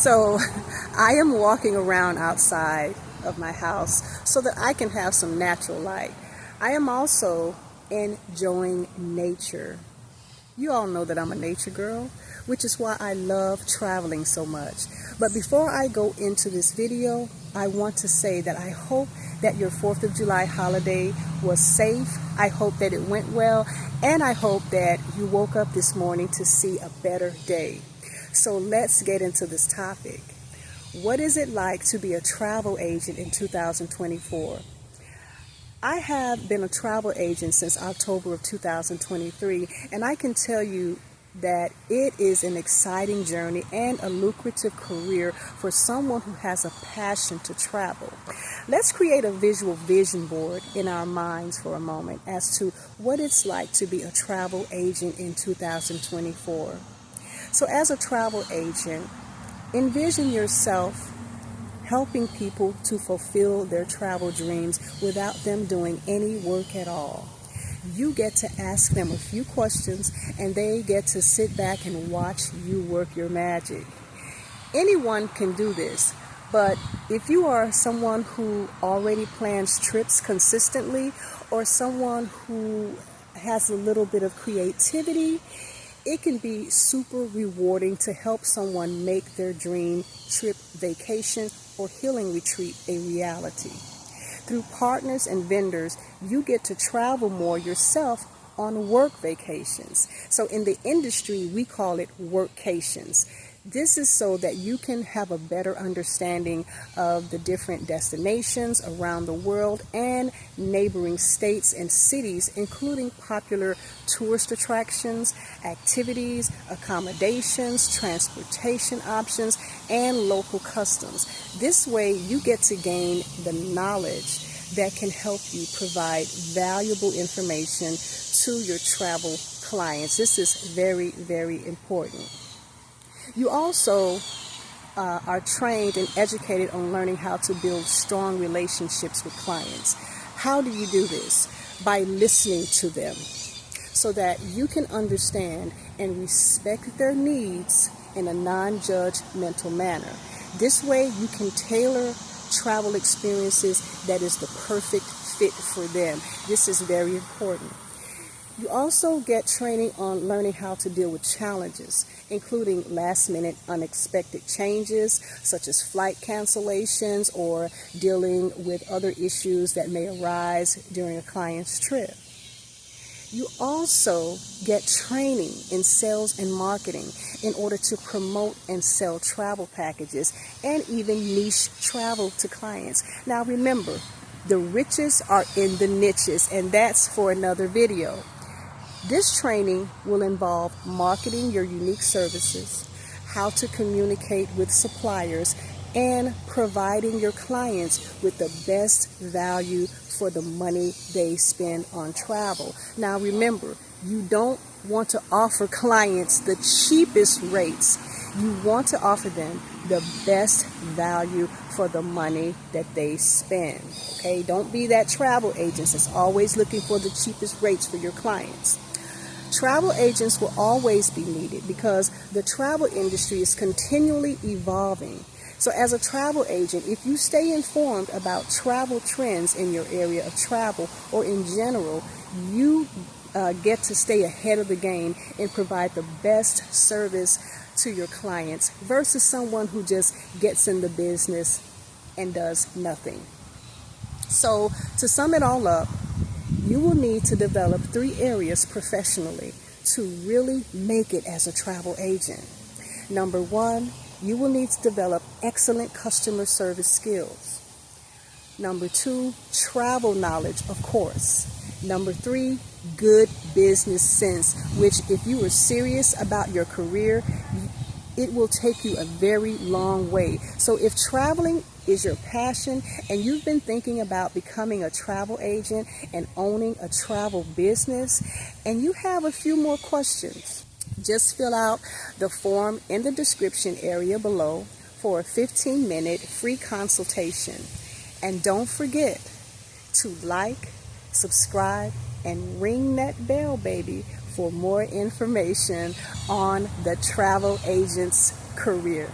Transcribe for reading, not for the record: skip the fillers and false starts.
So I am walking around outside of my house so that I can have some natural light. I am also enjoying nature. You all know that I'm a nature girl, which is why I love traveling so much. But before I go into this video, I want to say that I hope that your 4th of July holiday was safe. I hope that it went well, and I hope that you woke up this morning to see a better day. So let's get into this topic. What is it like to be a travel agent in 2024? I have been a travel agent since October of 2023, and I can tell you that it is an exciting journey and a lucrative career for someone who has a passion to travel. Let's create a visual vision board in our minds for a moment as to what it's like to be a travel agent in 2024. So as a travel agent, envision yourself helping people to fulfill their travel dreams without them doing any work at all. You get to ask them a few questions, and they get to sit back and watch you work your magic. Anyone can do this, but if you are someone who already plans trips consistently, or someone who has a little bit of creativity, it can be super rewarding to help someone make their dream trip, vacation, or healing retreat a reality. Through partners and vendors, you get to travel more yourself on work vacations. So in the industry, we call it workcations. This is so that you can have a better understanding of the different destinations around the world and neighboring states and cities, including popular tourist attractions, activities, accommodations, transportation options, and local customs. This way, you get to gain the knowledge that can help you provide valuable information to your travel clients. This is very, very important. You also are trained and educated on learning how to build strong relationships with clients. How do you do this? By listening to them so that you can understand and respect their needs in a non-judgmental manner. This way you can tailor travel experiences that is the perfect fit for them. This is very important. You also get training on learning how to deal with challenges, including last-minute unexpected changes, such as flight cancellations or dealing with other issues that may arise during a client's trip. You also get training in sales and marketing in order to promote and sell travel packages and even niche travel to clients. Now remember, the riches are in the niches, and that's for another video. This training will involve marketing your unique services, how to communicate with suppliers, and providing your clients with the best value for the money they spend on travel. Now remember, you don't want to offer clients the cheapest rates. You want to offer them the best value for the money that they spend. Okay, don't be that travel agent that's always looking for the cheapest rates for your clients. Travel agents will always be needed because the travel industry is continually evolving. So as a travel agent, if you stay informed about travel trends in your area of travel or in general, you get to stay ahead of the game and provide the best service to your clients versus someone who just gets in the business and does nothing. So to sum it all up, you will need to develop 3 areas professionally to really make it as a travel agent. Number 1, you will need to develop excellent customer service skills. Number 2, travel knowledge, of course. Number 3, good business sense, which if you are serious about your career, it will take you a very long way. So if traveling is your passion and you've been thinking about becoming a travel agent and owning a travel business, and you have a few more questions, just fill out the form in the description area below for a 15-minute free consultation. And don't forget to like, subscribe, and ring that bell, baby, for more information on the travel agent's career.